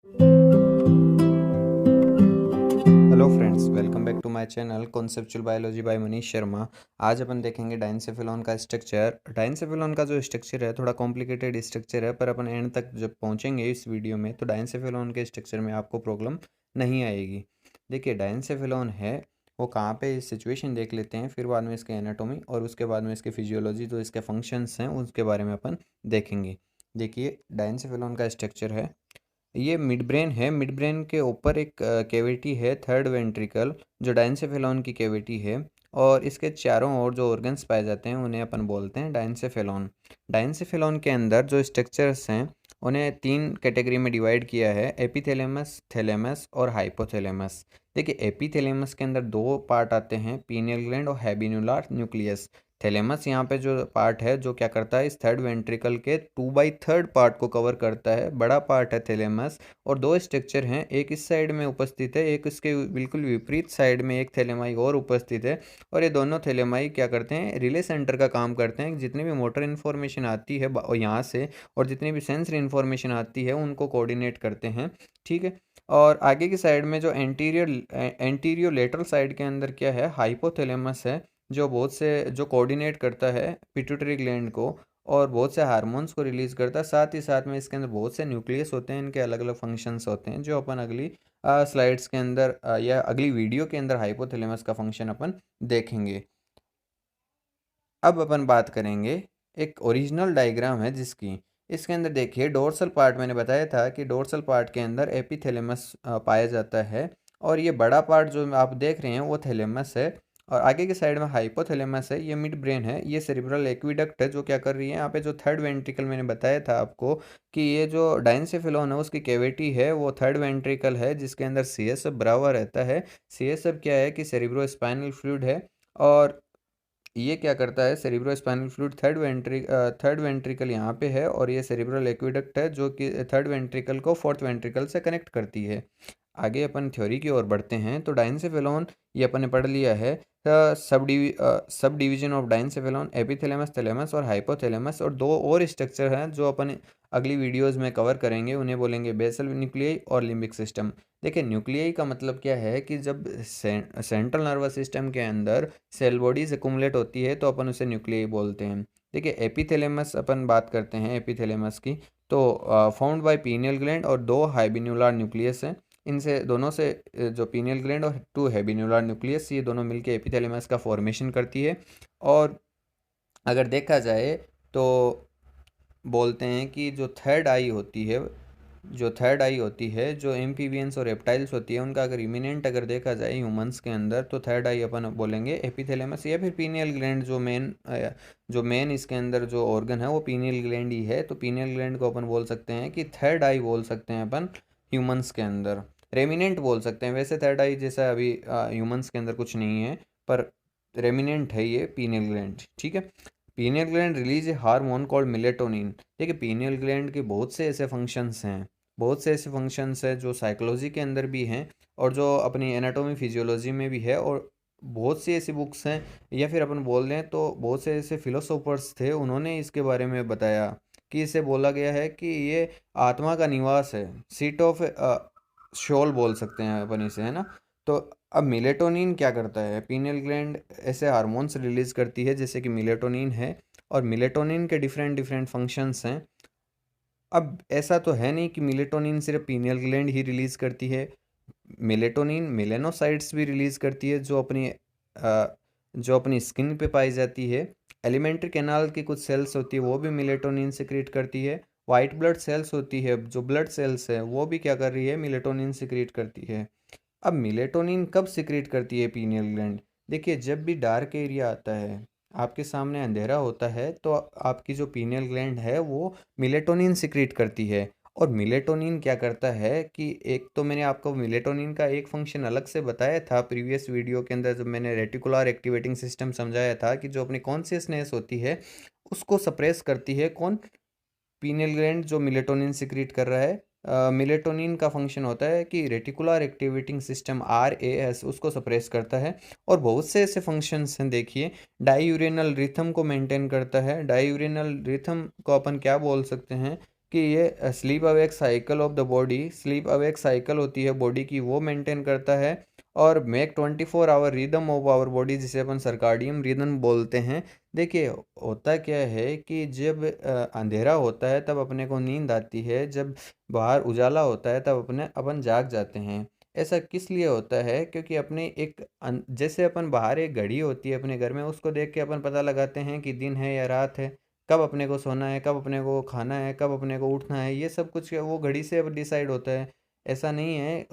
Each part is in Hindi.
Hello friends, welcome back to my channel conceptual biology by Manish Sharma. आज अपन देखेंगे डाइनसेफेलॉन का स्ट्रक्चर। डाइनसेफेलॉन का जो स्ट्रक्चर है थोड़ा कॉम्प्लिकेटेड स्ट्रक्चर है, पर अपन एंड तक जब पहुंचेंगे इस वीडियो में तो डाइनसेफेलॉन के स्ट्रक्चर में आपको प्रॉब्लम नहीं आएगी। देखिए डाइनसेफेलॉन है वो कहाँ पे, इस सिचुएशन देख लेते हैं, फिर बाद में इसके एनाटॉमी और उसके बाद में इसकी फिजियोलॉजी जो इसके फंक्शंस हैं उसके बारे में अपन देखेंगे। देखिए डाइनसेफेलॉन का स्ट्रक्चर है, ये मिड ब्रेन है। मिड ब्रेन के ऊपर एक कैविटी है थर्ड वेंट्रिकल, जो डाइनसेफेलॉन की कैविटी है, और इसके चारों ओर जो ऑर्गन्स पाए जाते हैं उन्हें अपन बोलते हैं डाइनसेफेलॉन। डाइनसेफेलॉन के अंदर जो स्ट्रक्चर्स हैं उन्हें तीन कैटेगरी में डिवाइड किया है, एपिथेलेमस, थैलेमस और हाइपोथैलेमस। देखिए एपिथेलेमस के अंदर दो पार्ट आते हैं, पीनियल ग्लैंड और हैबिनुलार न्यूक्लियस। थैलेमस यहाँ पे जो पार्ट है जो क्या करता है, इस थर्ड वेंट्रिकल के 2/3 पार्ट को कवर करता है, बड़ा पार्ट है थैलेमस। और दो स्ट्रक्चर हैं, एक इस साइड में उपस्थित है, एक इसके बिल्कुल विपरीत साइड में एक थैलेमाई और उपस्थित है। और ये दोनों थैलेमाई क्या करते हैं, रिले सेंटर का काम करते हैं। जितनी भी मोटर इन्फॉर्मेशन आती है यहाँ से और जितनी भी सेंसरी इन्फॉर्मेशन आती है उनको कोऑर्डिनेट करते हैं। ठीक है। और आगे की साइड में जो एंटीरियर लेटरल साइड के अंदर क्या है, हाइपोथैलेमस है, जो बहुत से जो कोऑर्डिनेट करता है पिट्यूटरी ग्लैंड को और बहुत से हार्मोन्स को रिलीज करता है। साथ ही साथ में इसके अंदर बहुत से न्यूक्लियस होते हैं, इनके अलग अलग फंक्शंस होते हैं जो अपन अगली स्लाइड्स के अंदर या अगली वीडियो के अंदर हाइपोथैलेमस का फंक्शन अपन देखेंगे। अब अपन बात करेंगे, एक ओरिजिनल डायग्राम है जिसकी, इसके अंदर देखिए डोर्सल पार्ट, मैंने बताया था कि डोर्सल पार्ट के अंदर एपिथैलेमस पाया जाता है, और ये बड़ा पार्ट जो आप देख रहे हैं वो थैलेमस है। और आगे की साइड में हाइपोथैलेमस है, ये मिड ब्रेन है, ये सेरिब्रल एक्विडक्ट है जो क्या कर रही है यहाँ पे, जो थर्ड वेंट्रिकल मैंने बताया था आपको कि ये जो डाइनसेफेलॉन है उसकी कैविटी है वो थर्ड वेंट्रिकल है जिसके अंदर सीएसएफ भरा हुआ रहता है। सीएसएफ क्या है कि सेरिब्रो स्पाइनल फ्लूइड है, और ये क्या करता है, cerebro spinal fluid third ventricle यहाँ पे है, और ये सेरिब्रल एक्विडक्ट है जो कि थर्ड वेंट्रिकल को फोर्थ वेंट्रिकल से कनेक्ट करती है। आगे अपन थ्योरी की ओर बढ़ते हैं तो डाइनसेफेलॉन ये अपन ने पढ़ लिया है। Sub division of diencephalon, epithalamus, thalamus और हाइपोथैलेमस, और दो और स्ट्रक्चर हैं जो अपन अगली वीडियोस में कवर करेंगे, उन्हें बोलेंगे बेसल न्यूक्लियाई और लिम्बिक सिस्टम। देखिए न्यूक्लियाई का मतलब क्या है कि जब सेंट्रल नर्वस सिस्टम के अंदर सेल बॉडीज एक्युमुलेट होती है तो अपन उसे न्यूक्लियाई बोलते हैं। देखिए एपिथैलेमस अपन बात करते हैं एपिथैलेमस की, तो फाउंड बाय पीनियल ग्लैंड और दो हाइबिन्यूलर न्यूक्लियस हैं। इनसे दोनों से जो पीनियल ग्लैंड और टू हैबिन्यूलर न्यूक्लियस, ये दोनों मिलके एपिथैलेमस का फॉर्मेशन करती है। और अगर देखा जाए तो बोलते हैं कि जो थर्ड आई होती है, जो एम्फीबियंस और रेप्टाइल्स होती है, उनका अगर इमिनेंट अगर देखा जाए ह्यूमंस के अंदर, तो थर्ड आई अपन बोलेंगे एपिथैलेमस या फिर पीनियल ग्लैंड। जो मेन इसके अंदर जो ऑर्गन है वो पीनियल ग्लैंड ही है, तो पीनियल ग्लैंड को अपन बोल सकते हैं कि थर्ड आई बोल सकते हैं अपन ह्यूमंस के अंदर। रेमिनेंट बोल सकते हैं, वैसे थर्ड आई जैसा अभी ह्यूमंस के अंदर कुछ नहीं है, पर रेमिनेंट है ये पीनियल ग्लैंड। ठीक है। Pineal gland release a hormone called melatonin. देखिए पीनियल ग्लैंड के बहुत से ऐसे फंक्शंस हैं, बहुत से ऐसे फंक्शंस हैं जो साइकोलॉजी के अंदर भी हैं और जो अपनी एनाटॉमी फिजियोलॉजी में भी है, और बहुत सी ऐसी बुक्स हैं, या फिर अपन बोल दें तो बहुत से ऐसे फिलोसोफर्स थे, उन्होंने इसके बारे में बताया कि इसे बोला गया है कि ये आत्मा का निवास है, सीट ऑफ शोल बोल सकते हैं अपन इसे, है ना। तो अब मिलेटोनिन क्या करता है, पीनियल ग्लैंड ऐसे हार्मोन्स रिलीज करती है जैसे कि मिलेटोनिन है, और मिलेटोनिन के डिफरेंट डिफरेंट फंक्शंस हैं। अब ऐसा तो है नहीं कि मिलेटोनिन सिर्फ पीनियल ग्लैंड ही रिलीज करती है, मिलेटोनिन मेलेनोसाइट्स भी रिलीज करती है जो अपनी स्किन पे पाई जाती है। एलिमेंट्री कैनाल की कुछ सेल्स होती है वो भी मिलेटोनिन सिक्रीट करती है। वाइट ब्लड सेल्स होती है, जो ब्लड सेल्स है वो भी क्या कर रही है, मिलेटोनिन सिक्रीट करती है। अब मिलेटोनिन कब सिक्रीट करती है पीनियल ग्लैंड, देखिए जब भी डार्क एरिया आता है, आपके सामने अंधेरा होता है, तो आपकी जो पीनियल ग्लैंड है वो मिलेटोनिन सिक्रीट करती है। और मिलेटोनिन क्या करता है कि, एक तो मैंने आपको मिलेटोनिन का एक फंक्शन अलग से बताया था प्रीवियस वीडियो के अंदर जब मैंने रेटिकुलर एक्टिवेटिंग सिस्टम समझाया था कि जो अपनी कॉन्शियसनेस होती है उसको सप्रेस करती है कौन, पीनियल ग्लैंड जो मिलेटोनिन सिक्रीट कर रहा है। मिलेटोनिन का फंक्शन होता है कि रेटिकुलर एक्टिवेटिंग सिस्टम RAS उसको सप्रेस करता है। और बहुत से ऐसे फंक्शंस हैं, देखिए डाईयूरेनल रिथम को मेंटेन करता है। डाईयूरेनल रिथम को अपन क्या बोल सकते हैं कि ये sleep awake cycle of the body, sleep awake cycle होती है बॉडी की, वो मेंटेन करता है। और make 24 hour rhythm of our body, जिसे अपन सर्काडियन रिदम बोलते हैं। देखिए, होता क्या है कि जब अंधेरा होता है तब अपने को नींद आती है, जब बाहर उजाला होता है तब अपन जाग जाते हैं। ऐसा किस लिए होता है? क्योंकि अपने जैसे अपन बाहर एक घड़ी होती है अपने घर में, उसको देख के अपन पता लगाते हैं कि दिन है या रात है, कब अपने को सोना है, कब अपने को खाना है, कब अपने को उठना है, ये सब कुछ वो घड़ी से अब डिसाइड होता है। ऐसा नहीं है,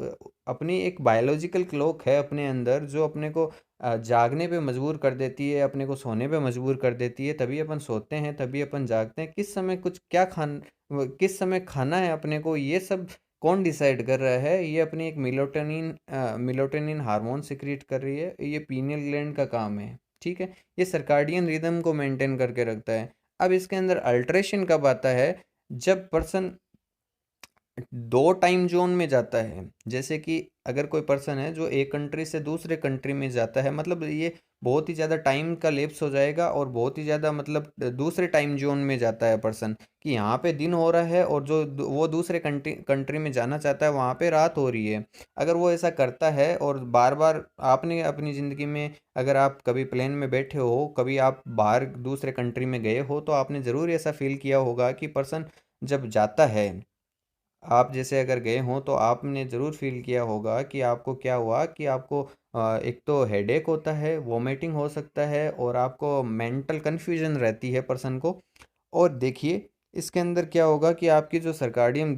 अपनी एक बायोलॉजिकल क्लॉक है अपने अंदर जो अपने को जागने पे मजबूर कर देती है, अपने को सोने पे मजबूर कर देती है। तभी अपन सोते हैं, तभी अपन जागते हैं। किस समय कुछ क्या किस समय खाना है अपने को, ये सब कौन डिसाइड कर रहा है? ये अपनी एक मिलोटेनिन हार्मोन सिक्रीट कर रही है, ये पीनियल ग्लैंड का काम है। ठीक है, ये सर्काडियन रिदम को मेंटेन करके रखता है। अब इसके अंदर अल्ट्रेशन कब आता है? जब पर्सन दो टाइम जोन में जाता है। जैसे कि अगर कोई पर्सन है जो एक कंट्री से दूसरे कंट्री में जाता है, मतलब ये बहुत ही ज़्यादा टाइम का लेप्स हो जाएगा और बहुत ही ज़्यादा मतलब दूसरे टाइम जोन में जाता है पर्सन, कि यहाँ पे दिन हो रहा है और वो दूसरे कंट्री कंट्री में जाना चाहता है वहाँ पे रात हो रही है। अगर वो ऐसा करता है और बार बार, आपने अपनी ज़िंदगी में अगर आप कभी प्लेन में बैठे हो, कभी आप बाहर दूसरे कंट्री में गए हो, तो आपने ज़रूर ऐसा फील किया होगा कि पर्सन जब जाता है, आप जैसे अगर गए हों तो आपने ज़रूर फील किया होगा कि आपको क्या हुआ कि आपको एक तो हेडेक होता है, वॉमिटिंग हो सकता है और आपको मेंटल कन्फ्यूजन रहती है पर्सन को। और देखिए, इसके अंदर क्या होगा कि आपकी जो सर्काडियम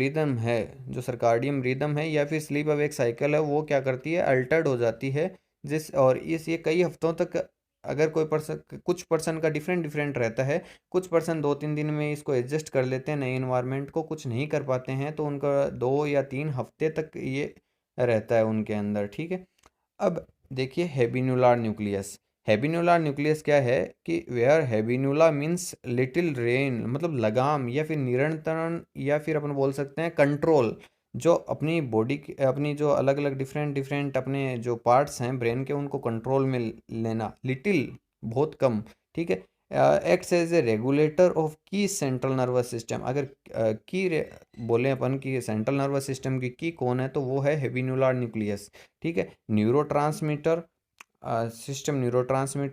रिदम है या फिर स्लीप अवेक साइकिल है, वो क्या करती है, अल्टर्ड हो जाती है। ये कई हफ्तों तक, अगर कोई पर्सन, कुछ पर्सन का डिफरेंट डिफरेंट रहता है। कुछ पर्सन 2-3 दिन में इसको एडजस्ट कर लेते हैं नए इन्वायरमेंट को, कुछ नहीं कर पाते हैं, तो उनका 2 या 3 हफ्ते तक ये रहता है उनके अंदर। ठीक है, अब देखिए हैबिनुलार न्यूक्लियस। हैबिनुलार न्यूक्लियस क्या है कि वेयर हैबिनुला मीन्स लिटिल रेन, मतलब लगाम या फिर नियंत्रण, या फिर अपन बोल सकते हैं कंट्रोल। जो अपनी बॉडी की, अपनी जो अलग अलग डिफरेंट डिफरेंट अपने जो पार्ट्स हैं ब्रेन के, उनको कंट्रोल में लेना, लिटिल, बहुत कम। ठीक है, acts as a regulator of की सेंट्रल नर्वस सिस्टम। अगर की बोले अपन कि सेंट्रल नर्वस सिस्टम की कौन है, तो वो है हैबिनुलार न्यूक्लियस। ठीक है, न्यूरोट्रांसमीटर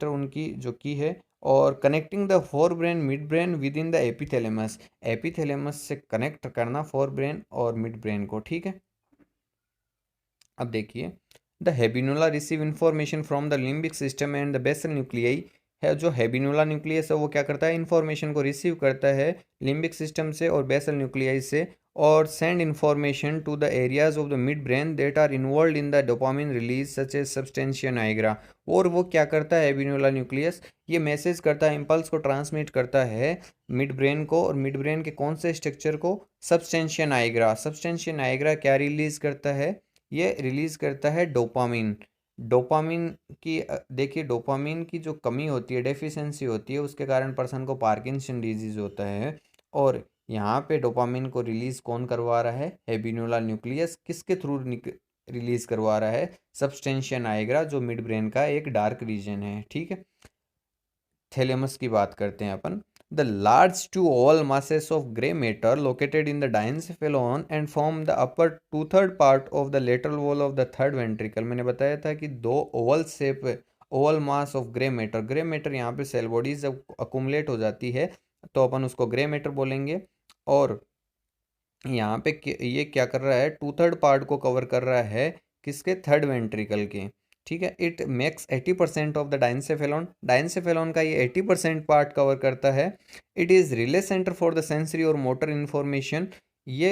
उनकी जो की है। और connecting the fore brain mid brain within the epithalamus, epithalamus से कनेक्ट करना फोर ब्रेन और मिड ब्रेन को। ठीक है, अब देखिए, the habenula receive information from the limbic system and the basal nuclei. है जो हेबिनुला न्यूक्लियस है वो क्या करता है, इंफॉर्मेशन को रिसीव करता है लिम्बिक सिस्टम से और बेसल न्यूक्लियाई से, और send information to the areas of the mid brain that are involve in the dopamine release such as substantia nigra. और वो क्या करता है हेबिनुला न्यूक्लियस, ये मैसेज करता है, इम्पल्स को ट्रांसमिट करता है मिड ब्रेन को, और मिड ब्रेन के कौन से स्ट्रक्चर को, सब्सटेंशिया नाइग्रा। सब्सटेंशिया नाइग्रा क्या रिलीज करता है, ये रिलीज करता है डोपामिन। डोपामिन की देखिए, डोपामिन की जो कमी होती है, डेफिशिएंसी होती है, उसके कारण पर्सन को पार्किंसन डिजीज होता है। और यहाँ पे डोपामिन को रिलीज कौन करवा रहा है, हैबिनुला न्यूक्लियस। किसके थ्रू रिलीज करवा रहा है, सब्सटेंशिया नाइग्रा, जो मिड ब्रेन का एक डार्क रीजन है। ठीक है, थैलेमस की बात करते हैं अपन। The large to oval masses of gray matter located in the diencephalon and form the upper 2/3 part of the lateral wall of the third ventricle। मैंने बताया था कि दो Oval shape, Oval mass of grey matter यहाँ पे सेल बॉडीज जब अकुमुलेट हो जाती है तो अपन उसको ग्रे मैटर बोलेंगे। और यहाँ पे ये क्या कर रहा है, 2/3 पार्ट को कवर कर रहा है, किसके, थर्ड वेंट्रिकल के। ठीक है, it makes 80% of the diencephalon, diencephalon का ये 80% पार्ट कवर करता है। It is relay centre for the sensory और मोटर इन्फॉर्मेशन। ये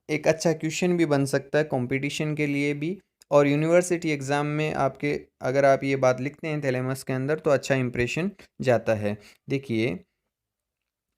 एक अच्छा क्वेश्चन भी बन सकता है कंपटीशन के लिए भी, और यूनिवर्सिटी एग्ज़ाम में आपके, अगर आप ये बात लिखते हैं थैलेमस के अंदर, तो अच्छा इंप्रेशन जाता है। देखिए,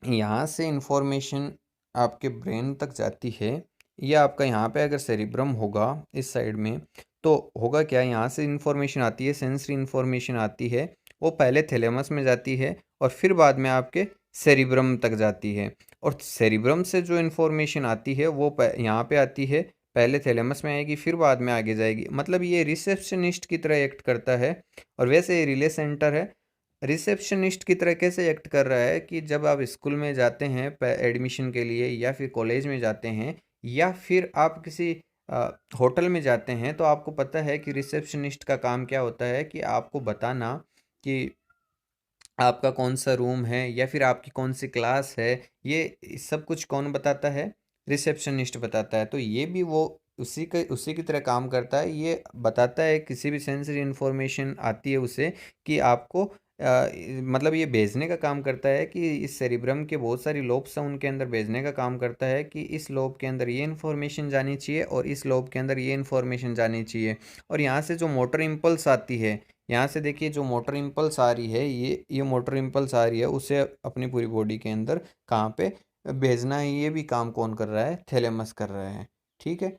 यहाँ से इंफॉर्मेशन आपके ब्रेन तक जाती है, या आपका यहाँ पे अगर सेरिब्रम होगा इस साइड में, तो होगा क्या, यहाँ से इंफॉर्मेशन आती है, सेंसरी इंफॉर्मेशन आती है, वो पहले थैलेमस में जाती है और फिर बाद में आपके सेरिब्रम तक जाती है। और सेरिब्रम से जो इंफॉर्मेशन आती है वो यहाँ पे आती है, पहले थैलेमस में आएगी फिर बाद में आगे जाएगी। मतलब ये रिसेप्शनिस्ट की तरह एक्ट करता है। और वैसे ये रिले सेंटर है, रिसेप्शनिस्ट की तरह कैसे एक्ट कर रहा है कि जब आप स्कूल में जाते हैं एडमिशन के लिए या फिर कॉलेज में जाते हैं या फिर आप किसी होटल में जाते हैं, तो आपको पता है कि रिसेप्शनिस्ट का काम क्या होता है कि आपको बताना कि आपका कौन सा रूम है या फिर आपकी कौन सी क्लास है। ये सब कुछ कौन बताता है? रिसेप्शनिस्ट बताता है। तो ये भी वो उसी की तरह काम करता है। ये बताता है, किसी भी सेंसरी इन्फॉर्मेशन आती है उसे कि आपको मतलब ये भेजने का काम करता है कि इस सेरिब्रम के बहुत सारी लोब्स हैं, उनके अंदर भेजने का काम करता है कि इस लोब के अंदर ये इन्फॉर्मेशन जानी चाहिए और इस लोब के अंदर ये इन्फॉर्मेशन जानी चाहिए। और यहाँ से जो मोटर इम्पल्स आती है, यहाँ से देखिए जो मोटर इम्पल्स आ रही है, ये मोटर इम्पल्स आ रही है, उसे अपनी पूरी बॉडी के अंदर कहाँ पे भेजना है, ये भी काम कौन कर रहा है? थैलेमस कर रहा है। ठीक है।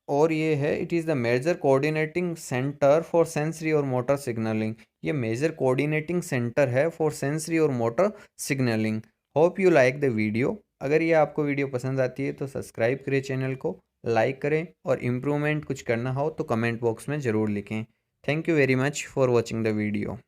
और ये है, it is the major coordinating centre for sensory और मोटर सिग्नलिंग। ये मेजर कोऑर्डिनेटिंग सेंटर है फॉर सेंसरी और motor signalling. Hope you like the video. अगर ये आपको वीडियो पसंद आती है तो सब्सक्राइब करें चैनल को, लाइक करें, और इम्प्रूवमेंट कुछ करना हो तो कमेंट बॉक्स में ज़रूर लिखें। Thank you very much for watching the video.